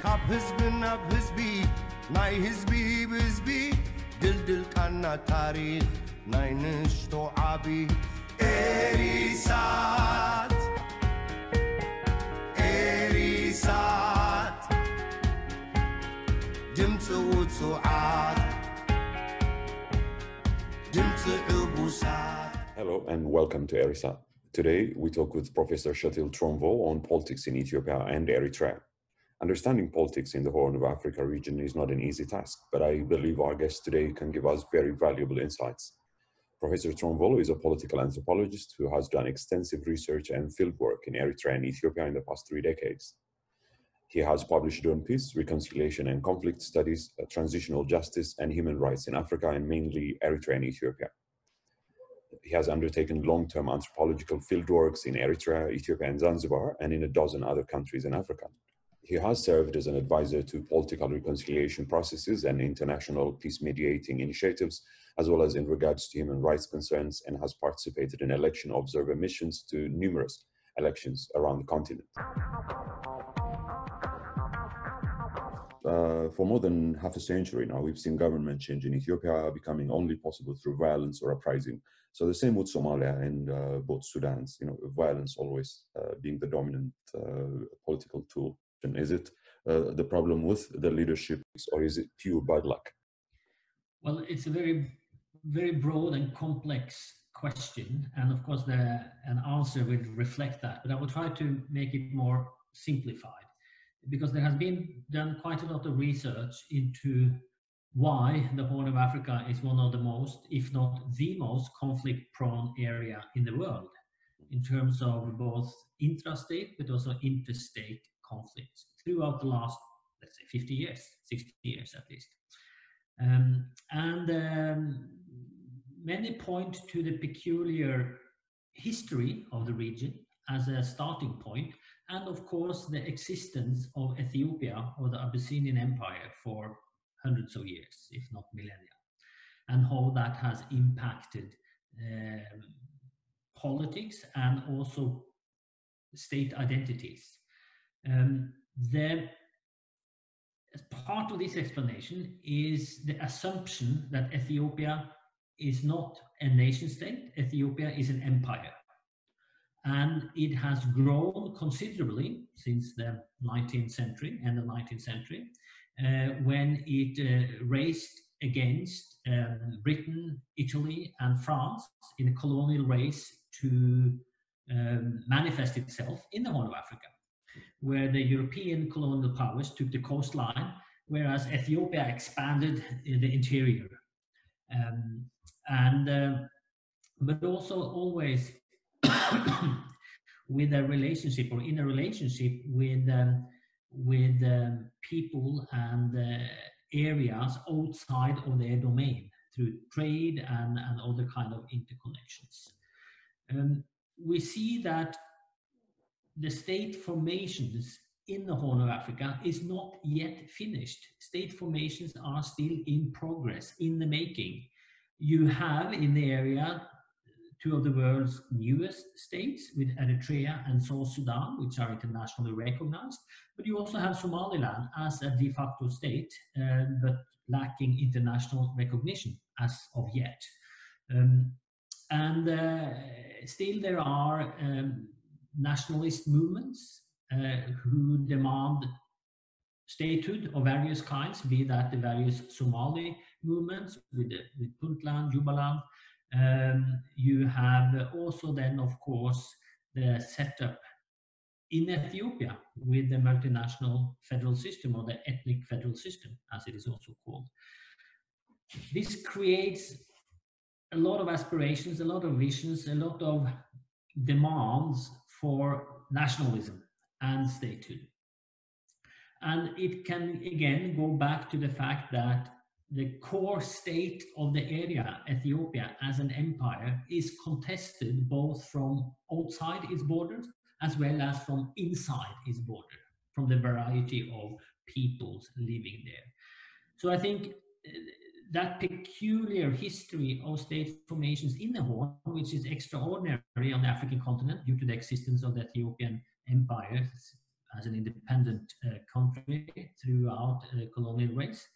ካብ ህዝብን ናብ ህዝቢ ናይ ህዝቢ ብህዝቢ ድልድል ቃና ታሪኽ ናይ ንሽቶ ዓቢ ኤሪሳት ኤሪሳት ድምፂ ውፅዓት ድምፂ ዕቡሳት. Hello and welcome to Erisat. Today we talk with Professor Shatil Tronvol on politics in Ethiopia and Eritrea. Understanding politics in the Horn of Africa region is not an easy task, but I believe our guest today can give us very valuable insights. Professor Tronvol is a political anthropologist who has done extensive research and fieldwork in Eritrea and Ethiopia in the past 3 decades. He has published on peace, reconciliation and conflict studies, transitional justice and human rights in Africa and mainly Eritrea and Ethiopia. He has undertaken long-term anthropological fieldworks in Eritrea, Ethiopia and Zanzibar and in a dozen other countries in Africa. He has served as an advisor to political reconciliation processes and international peace mediating initiatives, as well as in regards to human rights concerns, and has participated in election observer missions to numerous elections around the continent. For more than half a century now, we've seen government change in Ethiopia becoming only possible through violence or uprising. So the same with Somalia and both Sudans, violence always being the dominant political tool. Is it the problem with the leadership, or is it pure bad luck? Well, it's a very, very broad and complex question, and of course an answer will reflect that, but I will try to make it more simplified, because there has been done quite a lot of research into why the Horn of Africa is one of the most, if not the most, conflict-prone area in the world, in terms of both intrastate but also interstate conflicts throughout the last, let's say, 50 years, 60 years at least. Many point to the peculiar history of the region as a starting point, and of course the existence of Ethiopia or the Abyssinian Empire for hundreds of years, if not millennia, and how that has impacted politics and also state identities. As part of this explanation is the assumption that Ethiopia is not a nation state. Ethiopia is an empire. And it has grown considerably since the 19th century, end of 19th century, when it raced against Britain, Italy, and France in a colonial race to manifest itself in the Horn of Africa, where the European colonial powers took the coastline, whereas Ethiopia expanded in the interior. But also always with a relationship, or in a relationship with people and areas outside of their domain through trade and other kind of interconnections. We see that the state formations in the Horn of Africa is not yet finished. State formations are still in progress, in the making. You have in the area two of the world's newest states, with Eritrea and South Sudan, which are internationally recognized. But you also have Somaliland as a de facto state, but lacking international recognition as of yet. Still there are nationalist movements who demand statehood of various kinds, be that the various Somali movements with Puntland, Jubaland. You have also then, of course, the setup in Ethiopia with the multinational federal system, or the ethnic federal system, as it is also called. This creates a lot of aspirations, a lot of visions, a lot of demands for nationalism and statehood. And it can again go back to the fact that the core state of the area, Ethiopia as an empire, is contested both from outside its borders as well as from inside its border, from the variety of peoples living there. So I think that peculiar history of state formations in the Horn, which is extraordinary on the African continent due to the existence of the Ethiopian empire as an independent country throughout colonial race.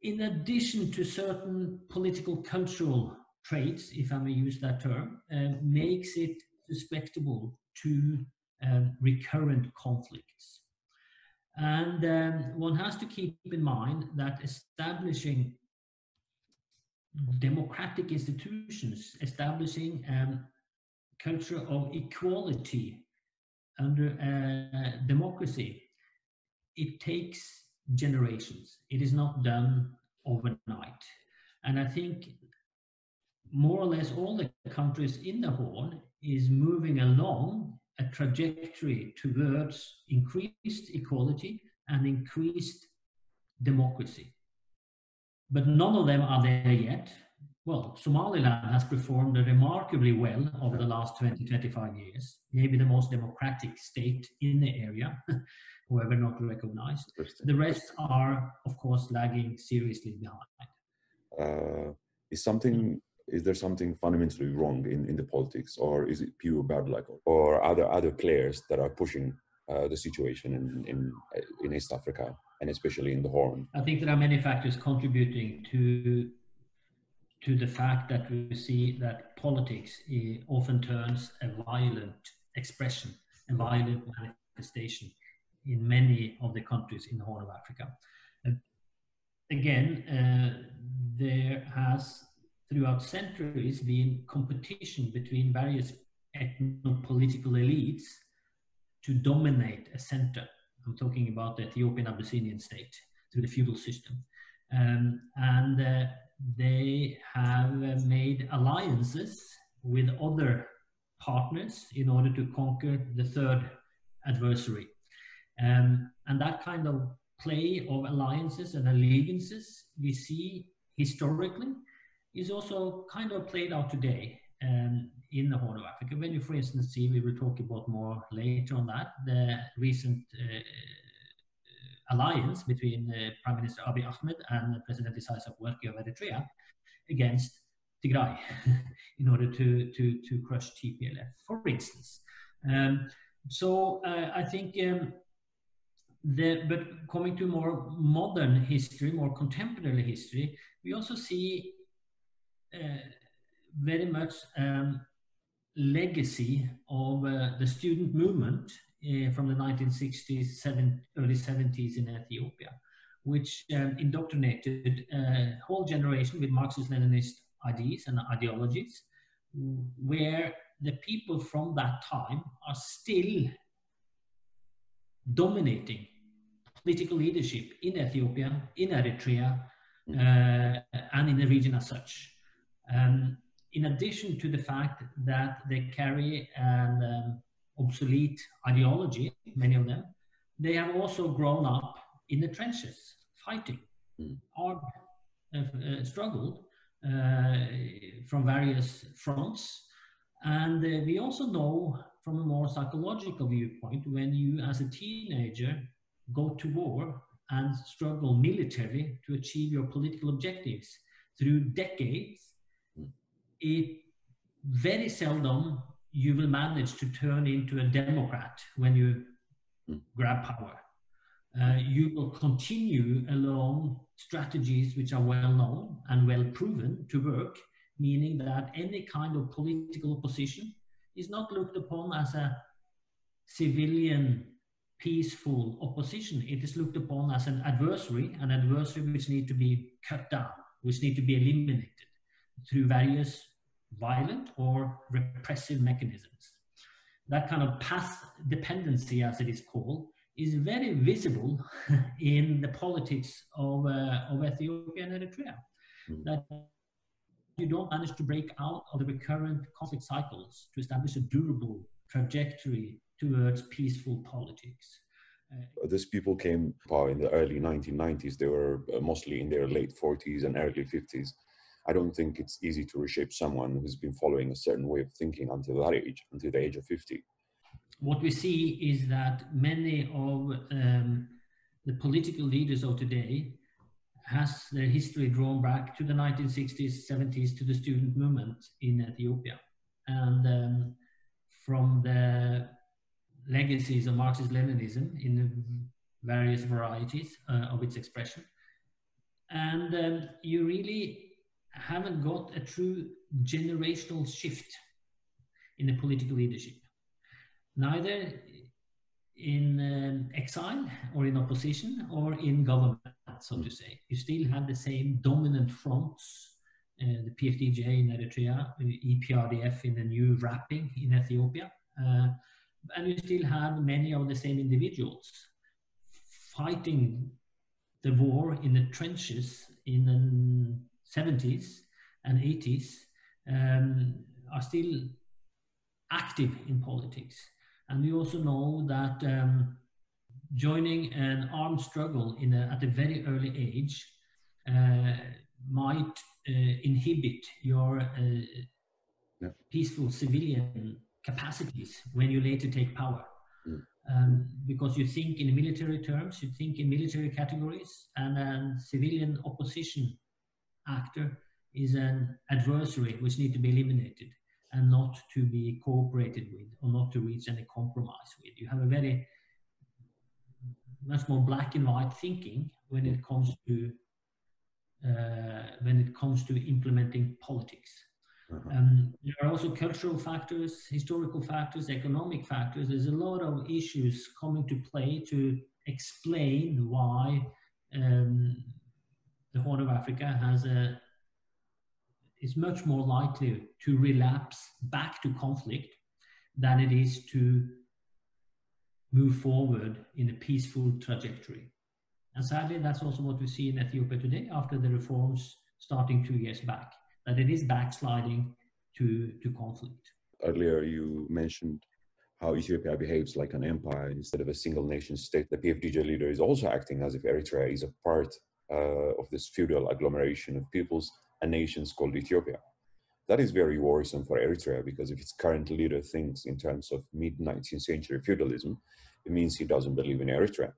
In addition to certain political cultural traits, if I may use that term, makes it susceptible to recurrent conflicts. And one has to keep in mind that establishing democratic institutions, establishing culture of equality under democracy, it takes generations. It is not done overnight. And I think more or less all the countries in the Horn is moving along a trajectory towards increased equality and increased democracy. But none of them are there yet. Well, Somaliland has performed remarkably well over the last 20, 25 years, maybe the most democratic state in the area, however not recognized. The rest are, of course, lagging seriously behind. Is there something fundamentally wrong in the politics, or is it pure bad luck, or are there other players that are pushing the situation in East Africa, and especially in the Horn? I think there are many factors contributing to the fact that we see that politics often turns a violent expression, a violent manifestation in many of the countries in the Horn of Africa. Again, there has throughout centuries been competition between various ethno-political elites to dominate a center. I'm talking about the Ethiopian Abyssinian state through the feudal system. They have made alliances with other partners in order to conquer the third adversary. And that kind of play of alliances and allegiances we see historically is also kind of played out today in the Horn of Africa. When you, for instance, see, we will talk about more later on that, the recent alliance between Prime Minister Abiy Ahmed and President Isaias Afwerki of Eritrea against Tigray in order to crush TPLF, for instance. So I think but coming to more modern history, more contemporary history, we also see very much legacy of the student movement from the 1960s, early 70s in Ethiopia, which indoctrinated a whole generation with Marxist-Leninist ideas and ideologies, where the people from that time are still dominating political leadership in Ethiopia, in Eritrea, and in the region as such. In addition to the fact that they carry an obsolete ideology, many of them, they have also grown up in the trenches, fighting, hard struggled from various fronts. And we also know from a more psychological viewpoint, when you as a teenager go to war and struggle militarily to achieve your political objectives through decades, it very seldom you will manage to turn into a democrat when you grab power. You will continue along strategies which are well known and well proven to work, meaning that any kind of political opposition is not looked upon as a civilian, peaceful opposition. It is looked upon as an adversary which need to be cut down, which need to be eliminated through various violent or repressive mechanisms. That kind of path dependency, as it is called, is very visible in the politics of Ethiopia and Eritrea. That you don't manage to break out of the recurrent conflict cycles to establish a durable trajectory towards peaceful politics. These people came power in the early 1990s. They were mostly in their late 40s and early 50s. I don't think it's easy to reshape someone who's been following a certain way of thinking until that age, until the age of 50. What we see is that many of the political leaders of today has their history drawn back to the 1960s, 70s, to the student movement in Ethiopia. And from the legacies of Marxist-Leninism in the various varieties of its expression. And you really haven't got a true generational shift in the political leadership, neither in exile or in opposition or in government, so to say. You still have the same dominant fronts, the PFDJ in Eritrea, the EPRDF in the new wrapping in Ethiopia, and you still have many of the same individuals fighting the war in the trenches in the 70s and 80s, are still active in politics. And we also know that joining an armed struggle at a very early age might inhibit your peaceful civilian capacities when you later take power. Because you think in military terms, you think in military categories, and a civilian opposition actor is an adversary which needs to be eliminated and not to be cooperated with, or not to reach any compromise with. You have a very much more black and white thinking when it comes to implementing politics. There are also cultural factors, historical factors, economic factors. There's a lot of issues coming to play to explain why the Horn of Africa is much more likely to relapse back to conflict than it is to move forward in a peaceful trajectory. And sadly, that's also what we see in Ethiopia today after the reforms starting 2 years back, that it is backsliding to conflict. Earlier, you mentioned how Ethiopia behaves like an empire instead of a single nation state. The PFDJ leader is also acting as if Eritrea is a part of this feudal agglomeration of peoples and nations called Ethiopia. That is very worrisome for Eritrea, because if its current leader thinks in terms of mid-19th century feudalism, it means he doesn't believe in Eritrea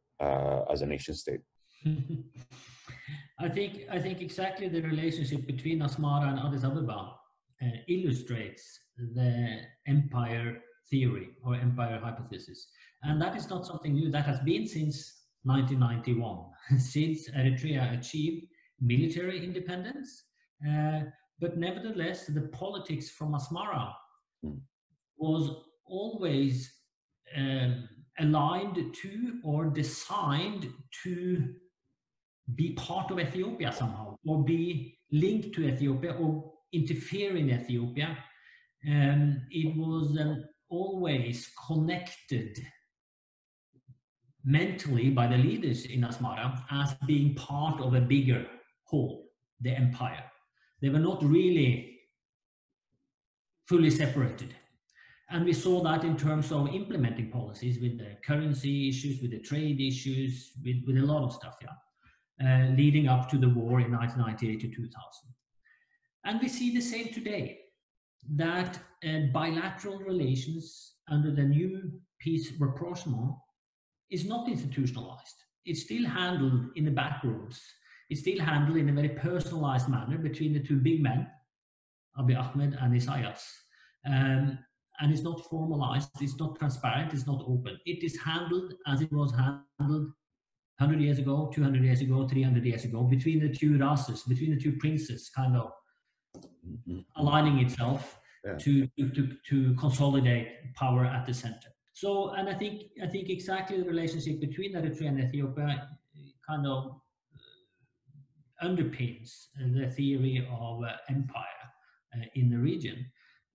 as a nation state. I think exactly the relationship between Asmara and Addis Ababa illustrates the empire theory or empire hypothesis. And that is not something new. That has been since 1991, since Eritrea achieved military independence. But nevertheless, the politics from Asmara was always aligned to or designed to be part of Ethiopia somehow, or be linked to Ethiopia, or interfere in Ethiopia. It was always connected mentally by the leaders in Asmara as being part of a bigger whole, the empire. They were not really fully separated. And we saw that in terms of implementing policies with the currency issues, with the trade issues, with a lot of stuff, leading up to the war in 1998 to 2000. And we see the same today, that bilateral relations under the new peace rapprochement is not institutionalized. It's still handled in the back rooms. It's still handled in a very personalized manner between the two big men, Abiy Ahmed and Isaias. And it's not formalized, it's not transparent, it's not open. It is handled as it was handled 100 years ago, 200 years ago, 300 years ago, between the two races, between the two princes, kind of aligning itself to consolidate power at the center. So, and I think exactly the relationship between Eritrea and Ethiopia kind of underpins the theory of empire in the region.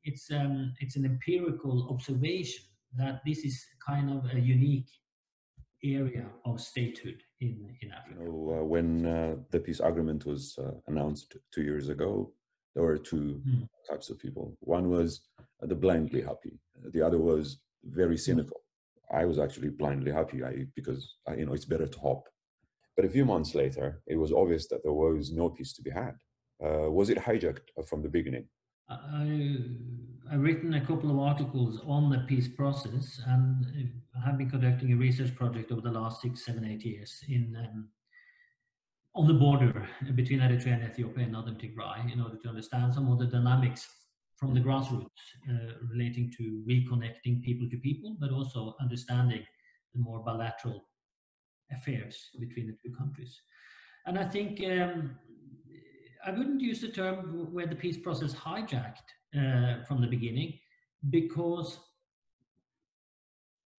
It's an empirical observation that this is kind of a unique area of statehood in Africa. You know, when the peace agreement was announced 2 years ago, there were two types of people. One was the blindly happy. The other was very cynical. I was actually blindly happy because it's better to hope. But a few months later, it was obvious that there was no peace to be had. Was it hijacked from the beginning? I've written a couple of articles on the peace process, and I have been conducting a research project over the last 6, 7, 8 years on the border between Eritrea and Ethiopia in northern Tigray, in order to understand some of the dynamics from the grassroots, relating to reconnecting people to people, but also understanding the more bilateral affairs between the two countries. And I think I wouldn't use the term where the peace process hijacked from the beginning, because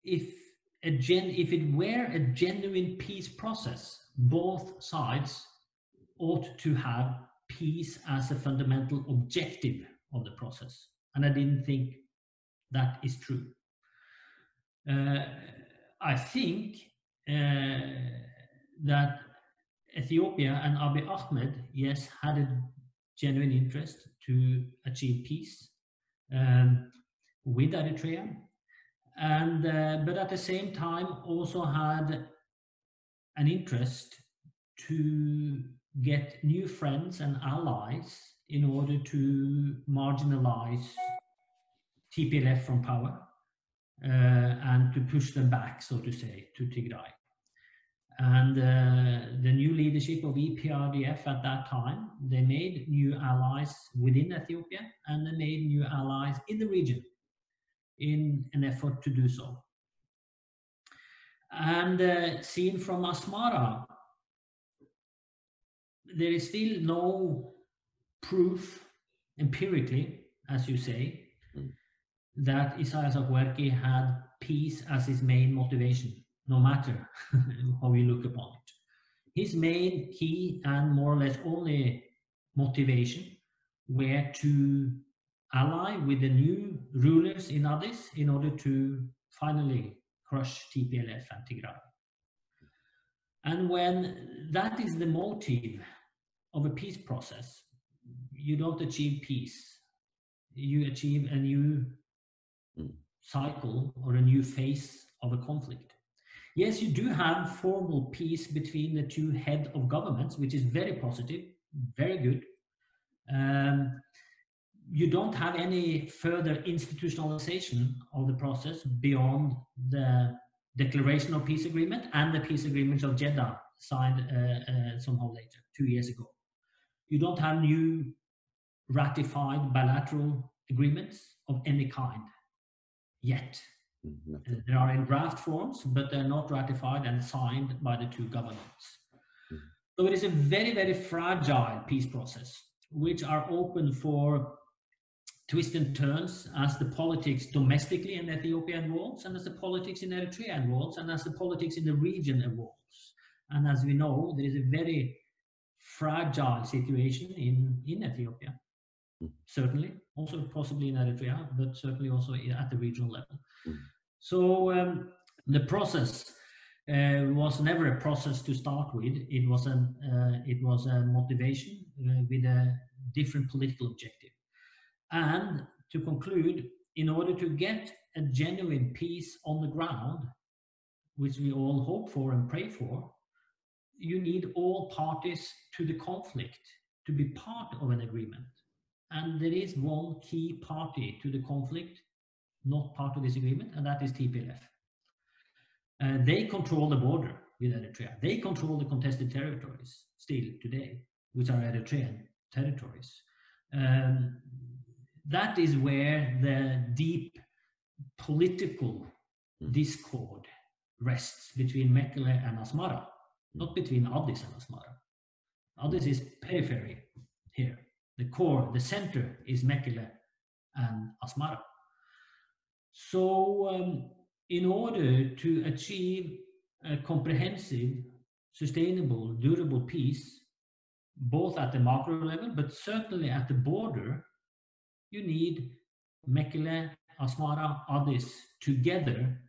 if it were a genuine peace process, both sides ought to have peace as a fundamental objective of the process. And I didn't think that is true. I think that Ethiopia and Abiy Ahmed, yes, had a genuine interest to achieve peace with Eritrea, and but at the same time also had an interest to get new friends and allies in order to marginalize TPLF from power and to push them back, so to say, to Tigray. And the new leadership of EPRDF at that time, they made new allies within Ethiopia, and they made new allies in the region in an effort to do so. And seen from Asmara, there is still no proof empirically, as you say, that Isaias Afwerki had peace as his main motivation, no matter how you look upon it. His main key and more or less only motivation were to ally with the new rulers in Addis in order to finally crush TPLF and Tigray. And when that is the motive of a peace process, you don't achieve peace. You achieve a new cycle or a new phase of a conflict. Yes, you do have formal peace between the two head of governments, which is very positive, very good. You don't have any further institutionalization of the process beyond the declaration of peace agreement and the peace agreement of Jeddah signed somehow later, 2 years ago. You don't have new ratified bilateral agreements of any kind yet. They are in draft forms, but they're not ratified and signed by the two governments. So it is a very, very fragile peace process, which are open for twists and turns as the politics domestically in Ethiopia evolves, and as the politics in Eritrea evolves, and as the politics in the region evolves. And as we know, there is a very fragile situation in Ethiopia, certainly, also possibly in Eritrea, but certainly also at the regional level. So the process was never a process to start with. It was a motivation with a different political objective. And to conclude, in order to get a genuine peace on the ground, which we all hope for and pray for, you need all parties to the conflict to be part of an agreement. And there is one key party to the conflict, not part of this agreement, and that is TPLF. They control the border with Eritrea. They control the contested territories still today, which are Eritrean territories. That is where the deep political discord rests between Mekele and Asmara, not between Addis and Asmara. Addis is periphery here. The core, the center is Mekele and Asmara. So in order to achieve a comprehensive, sustainable, durable peace, both at the macro level, but certainly at the border, you need Mekele, Asmara, Addis together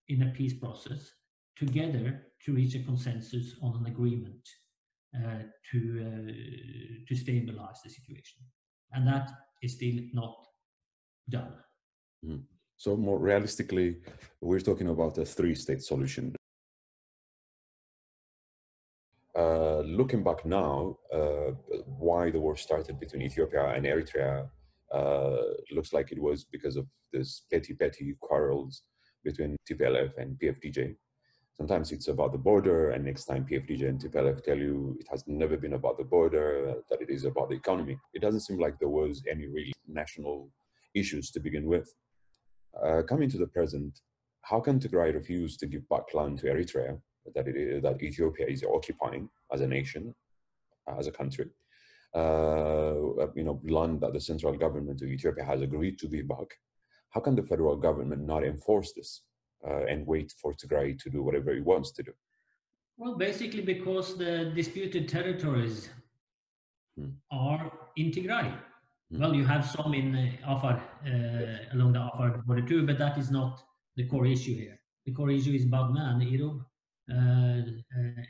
in a peace process, together to reach a consensus on an agreement to stabilize the situation. And that is still not done. So more realistically, we're talking about a three-state solution. Looking back now, why the war started between Ethiopia and Eritrea looks like it was because of this petty quarrels between TPLF and PFDJ. Sometimes it's about the border, and next time PFDJ and TPLF tell you it has never been about the border, that it is about the economy. It doesn't seem like there was any really national issues to begin with. Coming to the present, how can Tigray refuse to give back land to Eritrea that Ethiopia is occupying as a nation, as a country? Land that the central government of Ethiopia has agreed to give back. How can the federal government not enforce this and wait for Tigray to do whatever it wants to do? Well, basically because the disputed territories are in Tigray. Well, you have some in Afar, along the Afar border too, but that is not the core issue here. The core issue is Bagna and Irob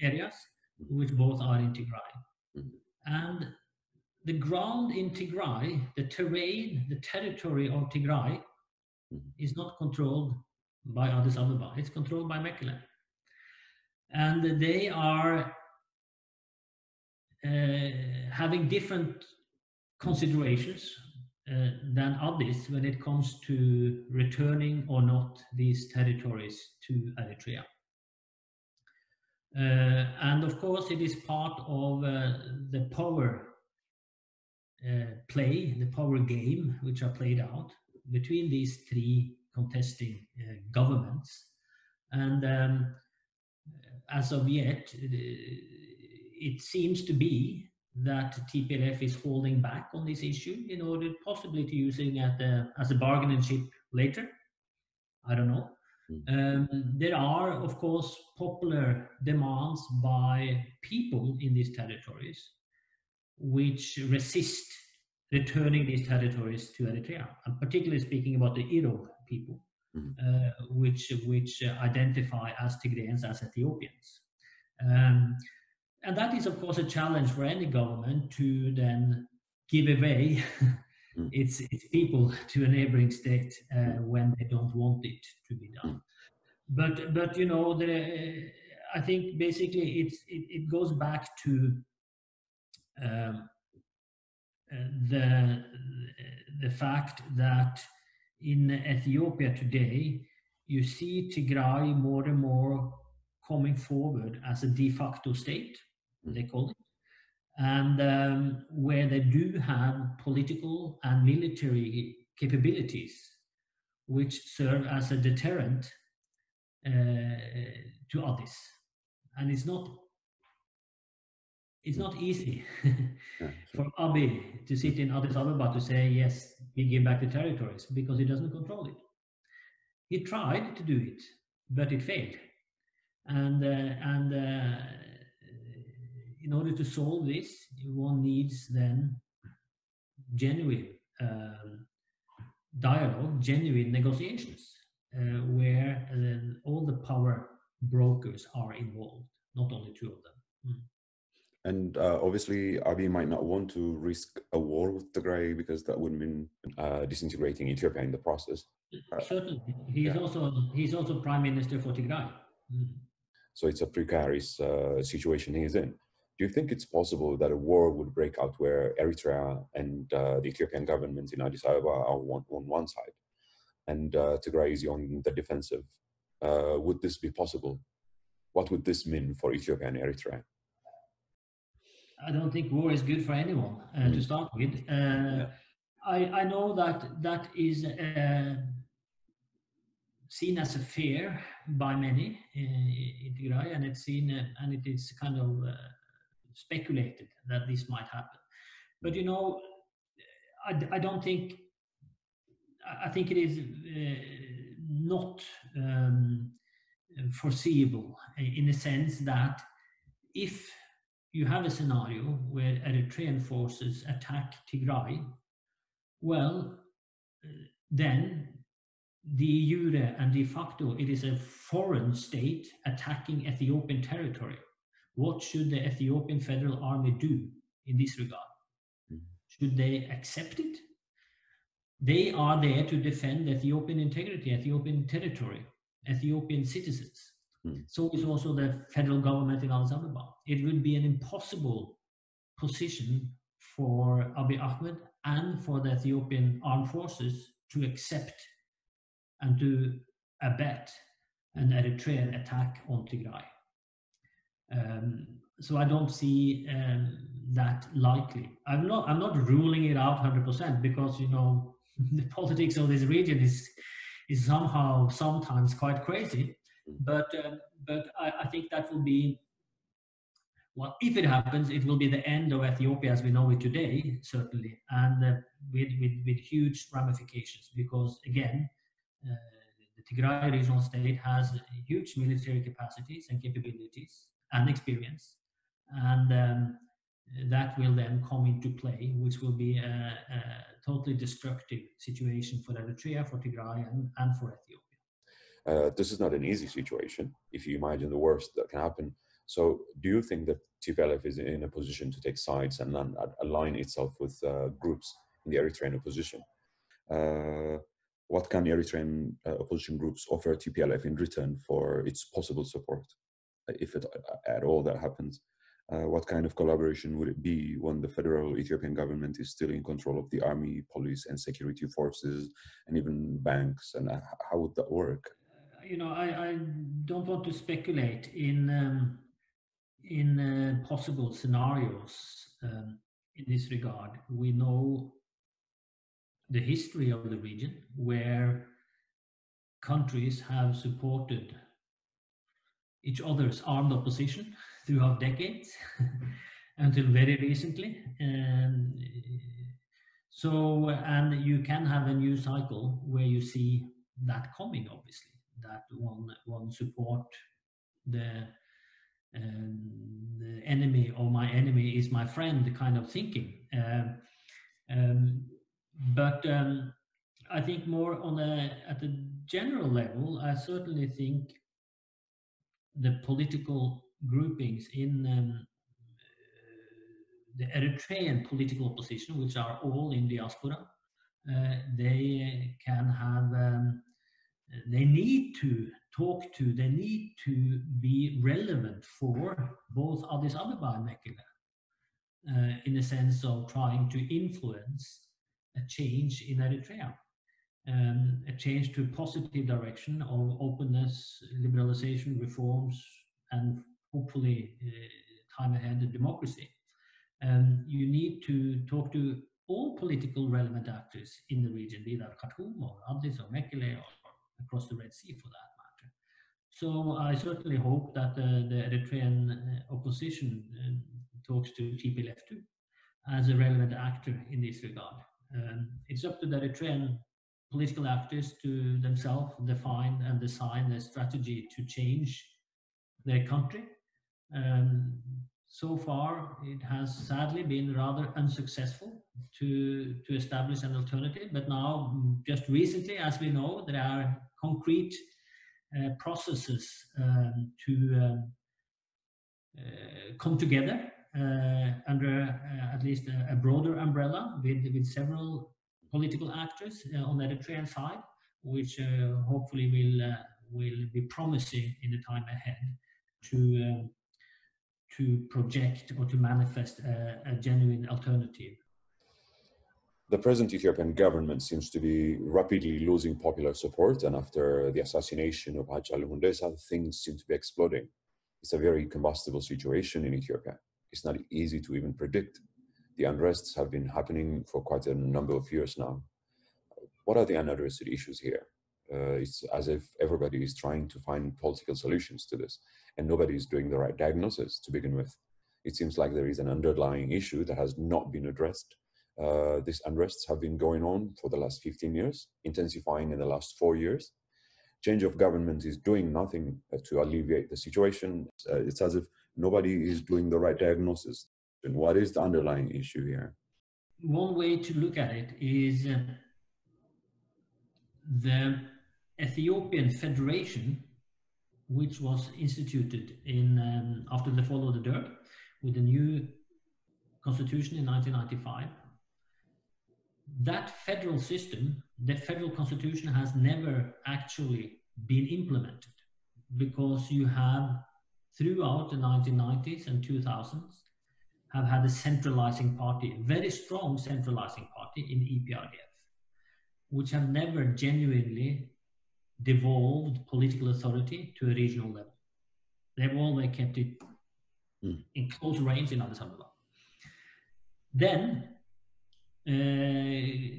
areas, which both are in Tigray. And the ground in Tigray, the terrain, the territory of Tigray is not controlled by Addis Ababa. It's controlled by Mekelle. And they are having different considerations than Addis when it comes to returning or not these territories to Eritrea. And of course, it is part of the power play, the power game, which are played out between these three contesting governments. And as of yet, it seems to be that TPLF is holding back on this issue in order possibly to using it as a bargaining chip later. I don't know. There are, of course, popular demands by people in these territories which resist returning these territories to Eritrea. I'm particularly speaking about the Irob people, which identify as Tigrayans, as Ethiopians. And that is, of course, a challenge for any government to then give away its people to a neighboring state when they don't want it to be done. But you know, I think basically it goes back to the fact that in Ethiopia today, you see Tigray more and more coming forward as a de facto state, they call it, and where they do have political and military capabilities which serve as a deterrent to Addis. And it's not easy for Abiy to sit in Addis Ababa to say, yes, we give back the territories, because he doesn't control it. He tried to do it, but it failed. And in order to solve this, one needs then genuine dialogue, genuine negotiations, where all the power brokers are involved, not only two of them. And obviously, Abiy might not want to risk a war with Tigray because that would mean disintegrating Ethiopia in the process. Certainly, he's also prime minister for Tigray. So it's a precarious situation he is in. Do you think it's possible that a war would break out where Eritrea and the Ethiopian government in Addis Ababa are on one side, and Tigray is on the defensive? Would this be possible? What would this mean for Ethiopia and Eritrea? I don't think war is good for anyone to start with. I know that is seen as a fear by many in Tigray, and it's seen and it is kind of speculated that this might happen. But you know, I don't think. I think it is not foreseeable in the sense that if you have a scenario where Eritrean forces attack Tigray, well, then de jure and de facto, it is a foreign state attacking Ethiopian territory. What should the Ethiopian Federal Army do in this regard? Should they accept it? They are there to defend Ethiopian integrity, Ethiopian territory, Ethiopian citizens. So is also the federal government in Addis Ababa. It would be an impossible position for Abiy Ahmed and for the Ethiopian armed forces to accept and to abet an Eritrean attack on Tigray. So I don't see that likely. I'm not ruling it out 100% because, you know, the politics of this region is somehow sometimes quite crazy. But I think that will be, well, if it happens, it will be the end of Ethiopia as we know it today, certainly, and with huge ramifications. Because again, the Tigray regional state has huge military capacities and capabilities and experience, and that will then come into play, which will be a totally destructive situation for Eritrea, for Tigray, and for Ethiopia. This is not an easy situation, if you imagine the worst that can happen. So do you think that TPLF is in a position to take sides and then align itself with groups in the Eritrean opposition? What can Eritrean opposition groups offer TPLF in return for its possible support, if it, at all that happens? What kind of collaboration would it be when the federal Ethiopian government is still in control of the army, police, and security forces, and even banks? And how would that work? You know, I don't want to speculate in possible scenarios in this regard. We know the history of the region, where countries have supported each other's armed opposition throughout decades until very recently. So, and you can have a new cycle where you see that coming, obviously, that one support the enemy, or my enemy is my friend kind of thinking. But I think more on at the general level, I certainly think the political groupings in the Eritrean political opposition, which are all in diaspora, they can have, they need to talk to, they need to be relevant for both Addis Ababa and Mekelle, in the sense of trying to influence a change in Eritrea, a change to a positive direction of openness, liberalization, reforms, and hopefully time ahead of democracy. You need to talk to all political relevant actors in the region, be that Khartoum or Addis or Mekelle or across the Red Sea for that matter. So I certainly hope that the Eritrean opposition talks to TPLF too, as a relevant actor in this regard. It's up to the Eritrean political actors to themselves define and design a strategy to change their country. So far, it has sadly been rather unsuccessful to establish an alternative. But now, just recently, as we know, there are concrete processes to come together under at least a broader umbrella with several political actors on the Eritrean side, which hopefully will be promising in the time ahead to project or to manifest a genuine alternative. The present Ethiopian government seems to be rapidly losing popular support, and after the assassination of Hachalu Hundessa, things seem to be exploding. It's a very combustible situation in Ethiopia. It's not easy to even predict. The unrests have been happening for quite a number of years now. What are the unaddressed issues here? It's as if everybody is trying to find political solutions to this, and nobody is doing the right diagnosis to begin with. It seems like there is an underlying issue that has not been addressed. These unrests have been going on for the last 15 years, intensifying in the last 4 years. Change of government is doing nothing to alleviate the situation. It's as if nobody is doing the right diagnosis. And what is the underlying issue here? One way to look at it is the Ethiopian Federation, which was instituted in after the fall of the Derg with the new constitution in 1995. That federal system, the federal constitution, has never actually been implemented, because you have, throughout the 1990s and 2000s, have had a centralizing party, a very strong centralizing party in EPRDF, which have never genuinely devolved political authority to a regional level. They've always kept it in close range in Addis Ababa. Then,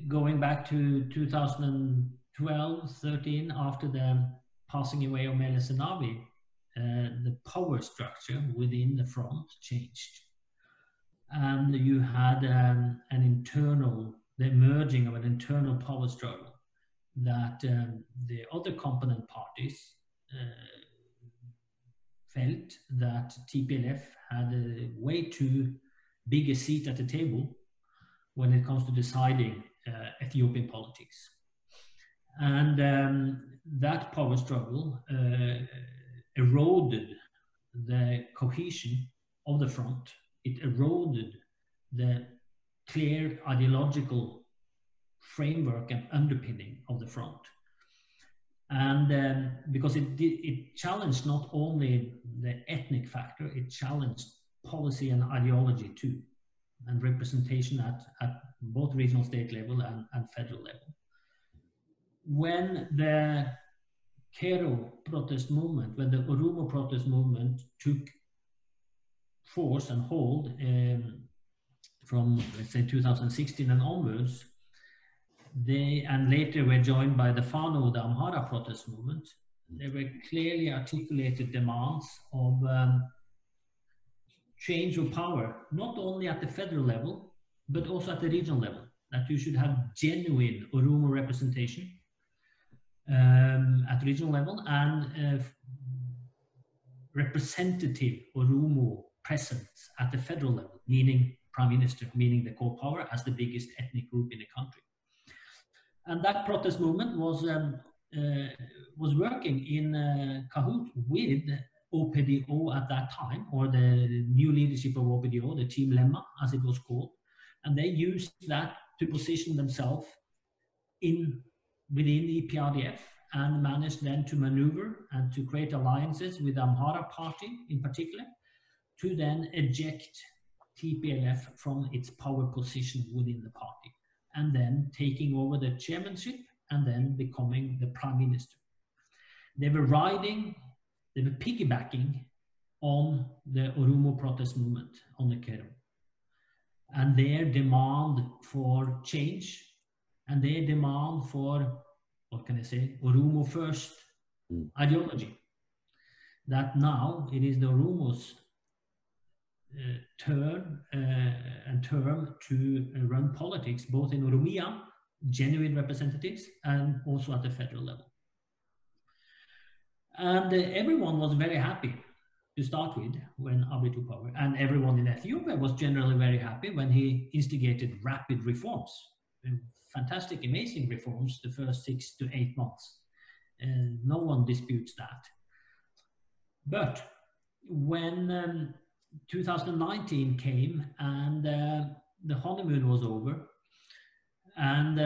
going back to 2012-13, after the passing away of Meles Zenawi, the power structure within the front changed. And you had the emerging of an internal power struggle that the other component parties felt that TPLF had a way too big a seat at the table when it comes to deciding Ethiopian politics. And that power struggle eroded the cohesion of the front. It eroded the clear ideological framework and underpinning of the front. And because it challenged not only the ethnic factor, it challenged policy and ideology too, and representation at both regional state level and federal level. When the Kaayyoo protest movement, when the Oromo protest movement took force and hold from, let's say, 2016 and onwards, and later were joined by the Fano, the Amhara protest movement, there were clearly articulated demands of change of power, not only at the federal level, but also at the regional level, that you should have genuine Oromo representation at regional level and representative Oromo presence at the federal level, meaning Prime Minister, meaning the core power as the biggest ethnic group in the country. And that protest movement was working in cahoot with OPDO at that time, or the new leadership of OPDO, the Team Lemma, as it was called. And they used that to position themselves within the EPRDF and managed then to maneuver and to create alliances with the Amhara party in particular, to then eject TPLF from its power position within the party, and then taking over the chairmanship and then becoming the prime minister. They were piggybacking on the Oromo protest movement, on the Kaayyoo, and their demand for change and their demand for, what can I say, Oromo first ideology. That now it is the Oromos' turn and term to run politics, both in Oromia, genuine representatives, and also at the federal level. And everyone was very happy to start with when Abiy took power, and everyone in Ethiopia was generally very happy when he instigated rapid reforms, fantastic, amazing reforms the first 6 to 8 months. And no one disputes that. But when 2019 came and the honeymoon was over, and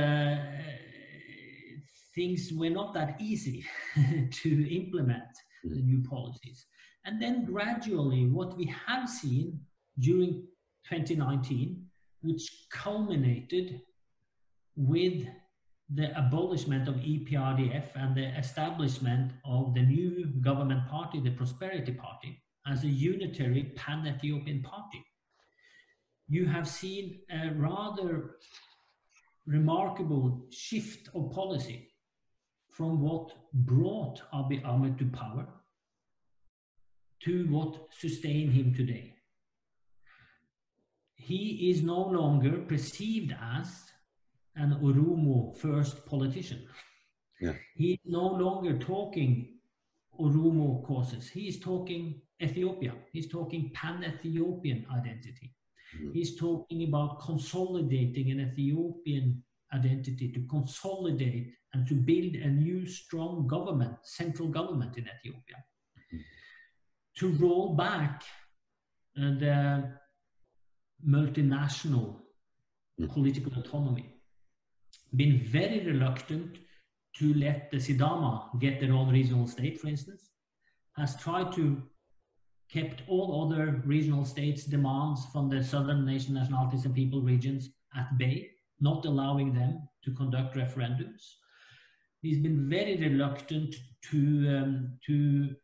things were not that easy to implement the new policies. And then gradually what we have seen during 2019, which culminated with the abolishment of EPRDF and the establishment of the new government party, the Prosperity Party, as a unitary pan-Ethiopian party. You have seen a rather remarkable shift of policy from what brought Abiy Ahmed to power to what sustained him today. He is no longer perceived as an Oromo first politician. Yeah. He is no longer talking Oromo causes. He is talking Ethiopia. He's talking pan-Ethiopian identity. He's talking about consolidating an Ethiopian identity, to consolidate and to build a new strong government, central government in Ethiopia, to roll back the multinational political autonomy. Been very reluctant to let the Sidama get their own regional state, for instance, has tried to kept all other regional states' demands from the southern nation, nationalities and people regions at bay, not allowing them to conduct referendums. he's been very reluctant to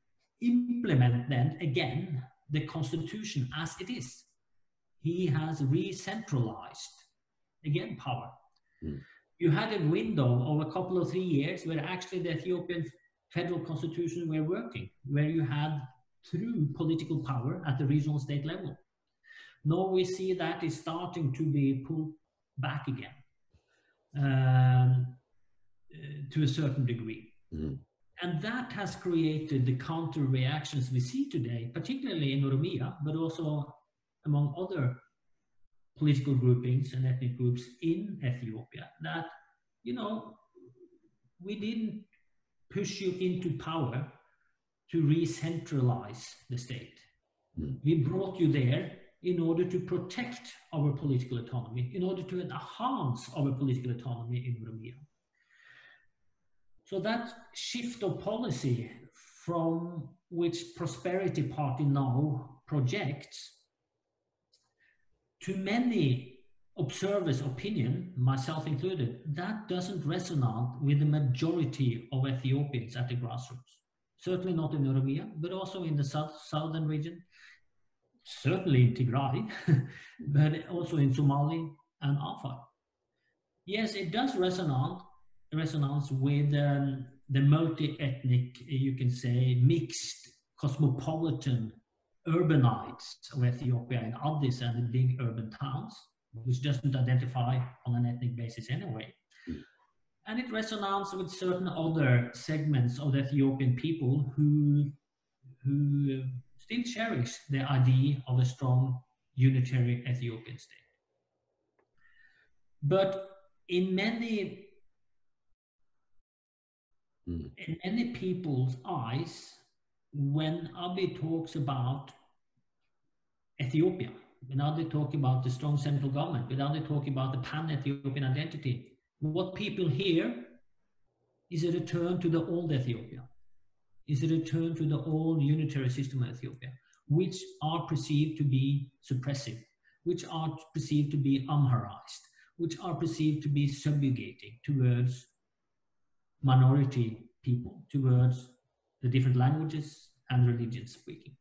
implement then again the constitution as it is. He has re-centralized again power. You had a window of a couple of 3 years where actually the Ethiopian federal constitution were working, where you had through political power at the regional state level. Now we see that is starting to be pulled back again to a certain degree. And that has created the counter reactions we see today, particularly in Oromia, but also among other political groupings and ethnic groups in Ethiopia, that, you know, we didn't push you into power to re-centralize the state. We brought you there in order to protect our political autonomy, in order to enhance our political autonomy in Oromia. So that shift of policy from which Prosperity Party now projects, to many observers' opinion, myself included, that doesn't resonate with the majority of Ethiopians at the grassroots. Certainly not in Oromia, but also in the southern region, certainly in Tigray, but also in Somali and Afar. Yes, it does resonance with the multi-ethnic, you can say, mixed, cosmopolitan urbanites of Ethiopia in Addis and the big urban towns, which doesn't identify on an ethnic basis anyway. And it resonates with certain other segments of the Ethiopian people who still cherish the idea of a strong unitary Ethiopian state. But in many people's eyes, when Abiy talks about Ethiopia, when Abiy talks about the strong central government, when Abiy talks about the pan-Ethiopian identity, what people hear is a return to the old Ethiopia, is a return to the old unitary system of Ethiopia, which are perceived to be suppressive, which are perceived to be Amharized, which are perceived to be subjugating towards minority people, towards the different languages and religions speaking.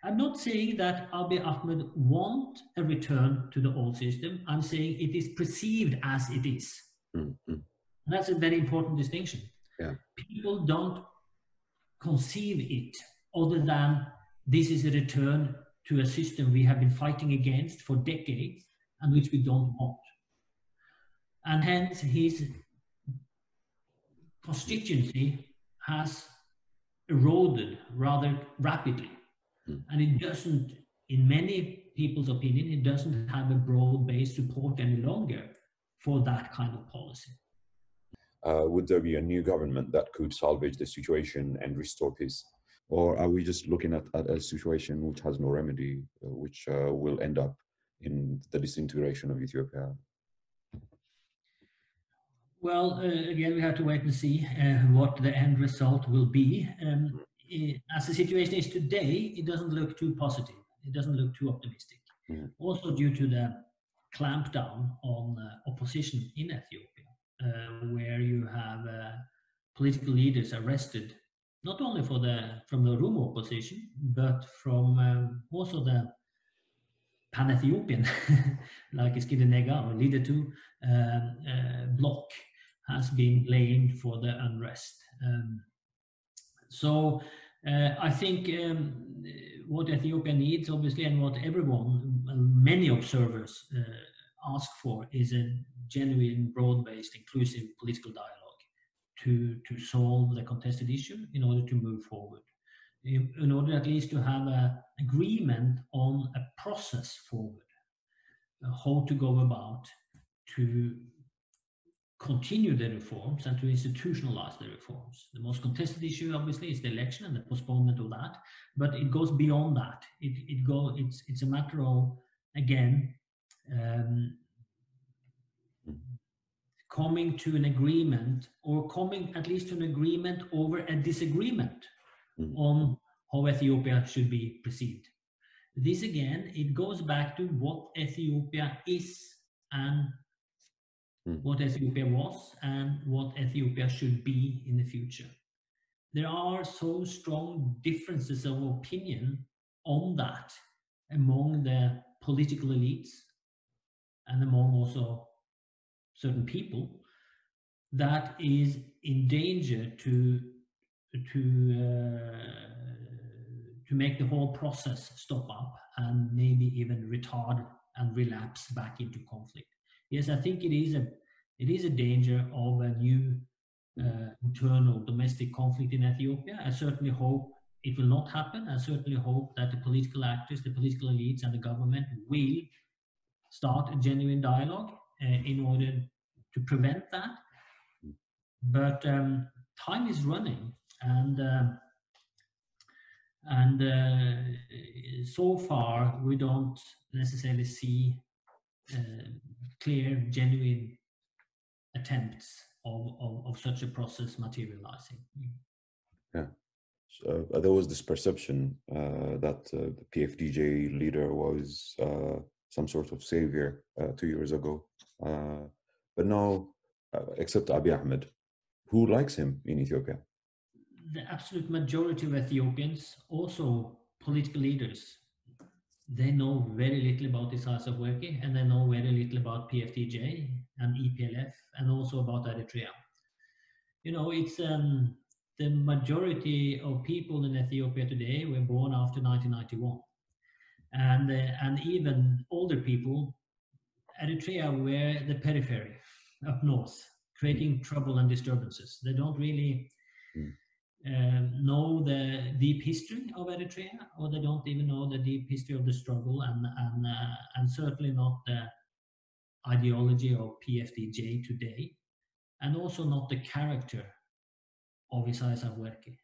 I'm not saying that Abiy Ahmed wants a return to the old system. I'm saying it is perceived as it is. And that's a very important distinction. Yeah. People don't conceive it other than this is a return to a system we have been fighting against for decades and which we don't want. And hence his constituency has eroded rather rapidly. And it doesn't, in many people's opinion, it doesn't have a broad-based support any longer for that kind of policy. Would there be a new government that could salvage the situation and restore peace? Or are we just looking at a situation which has no remedy, which will end up in the disintegration of Ethiopia? Well, again, we have to wait and see what the end result will be. As the situation is today, it doesn't look too positive. It doesn't look too optimistic. Also due to the clampdown on opposition in Ethiopia, where you have political leaders arrested, not only from the Oromo opposition, but from also the Pan-Ethiopian, like Nega or Leader 2 bloc has been blamed for the unrest. So I think what Ethiopia needs, obviously, and what everyone, many observers ask for is a genuine, broad-based, inclusive political dialogue to solve the contested issue in order to move forward, in order at least to have an agreement on a process forward, how to go about to continue the reforms and to institutionalize the reforms. The most contested issue, obviously, is the election and the postponement of that, but it goes beyond that. It's a matter of, again, coming to an agreement, or coming at least to an agreement over a disagreement on how Ethiopia should be perceived. This, again, it goes back to what Ethiopia is and what Ethiopia was and what Ethiopia should be in the future. There are so strong differences of opinion on that among the political elites and among also certain people that is in danger to make the whole process stop up and maybe even retard and relapse back into conflict. Yes, I think it is a danger of a new internal domestic conflict in Ethiopia. I certainly hope it will not happen. I certainly hope that the political actors, the political elites and the government will start a genuine dialogue in order to prevent that. But time is running, and so far we don't necessarily see clear, genuine attempts of such a process materializing. Yeah. So, there was this perception that the PFDJ leader was some sort of savior 2 years ago. But now, except Abiy Ahmed, who likes him in Ethiopia? The absolute majority of Ethiopians, also political leaders, they know very little about Isaias Afwerki, and they know very little about PFDJ and EPLF, and also about Eritrea. You know, it's the majority of people in Ethiopia today were born after 1991, and even older people, Eritrea were the periphery up north, creating trouble and disturbances. They don't really know the deep history of Eritrea, or they don't even know the deep history of the struggle, and certainly not the ideology of PFDJ today, and also not the character of Isaias Afwerki.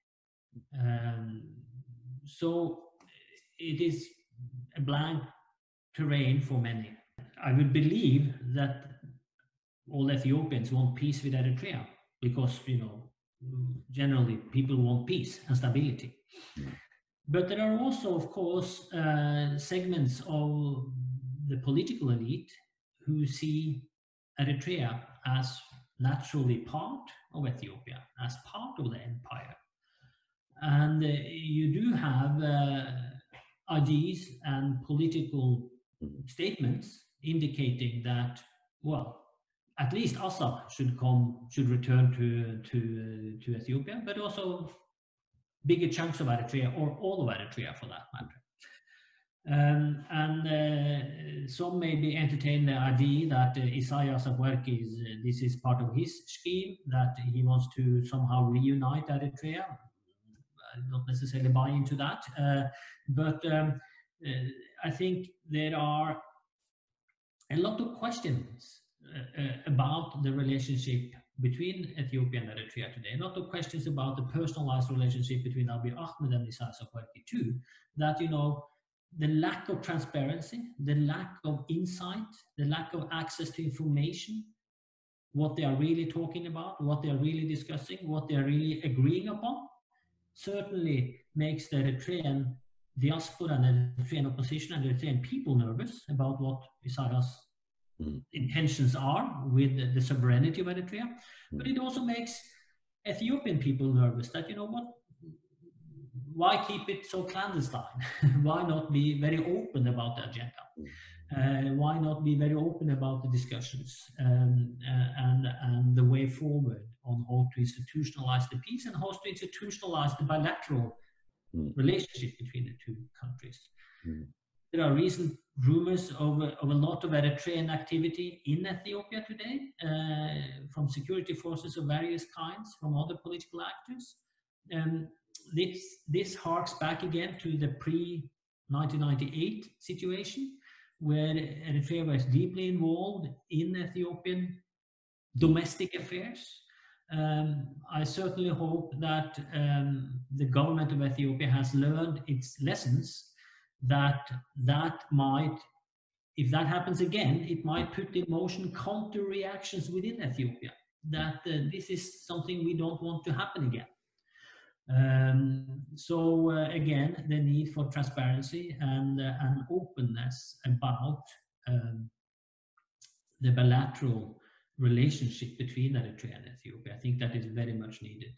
So it is a blank terrain for many. I would believe that all Ethiopians want peace with Eritrea because, you know, generally people want peace and stability. But there are also, of course, segments of the political elite who see Eritrea as naturally part of Ethiopia, as part of the empire. And you do have ideas and political statements indicating that, well, at least Assad should return to Ethiopia, but also bigger chunks of Eritrea, or all of Eritrea for that matter. Some maybe entertain the idea that Isaias Afwerki this is part of his scheme, that he wants to somehow reunite Eritrea. I don't necessarily buy into that, but I think there are a lot of questions about the relationship between Ethiopia and Eritrea today. A lot of questions about the personalized relationship between Abiy Ahmed and Isaias Afwerki too. That, you know, the lack of transparency, the lack of insight, the lack of access to information, what they are really talking about, what they are really discussing, what they are really agreeing upon, certainly makes the Eritrean diaspora and Eritrean opposition and Eritrean people nervous about what Isaias' intentions are with the sovereignty of Eritrea. But it also makes Ethiopian people nervous that, you know what, why keep it so clandestine? Why not be very open about the agenda? Why not be very open about the discussions and the way forward on how to institutionalize the peace and how to institutionalize the bilateral relationship between the two countries? There are recent rumors of a lot of Eritrean activity in Ethiopia today, from security forces of various kinds, from other political actors. This harks back again to the pre-1998 situation, where Eritrea was deeply involved in Ethiopian domestic affairs. I certainly hope that the government of Ethiopia has learned its lessons, that might, if that happens again, it might put in motion counter reactions within Ethiopia, that this is something we don't want to happen again. So again, the need for transparency and openness about the bilateral relationship between Eritrea and Ethiopia. I think that is very much needed.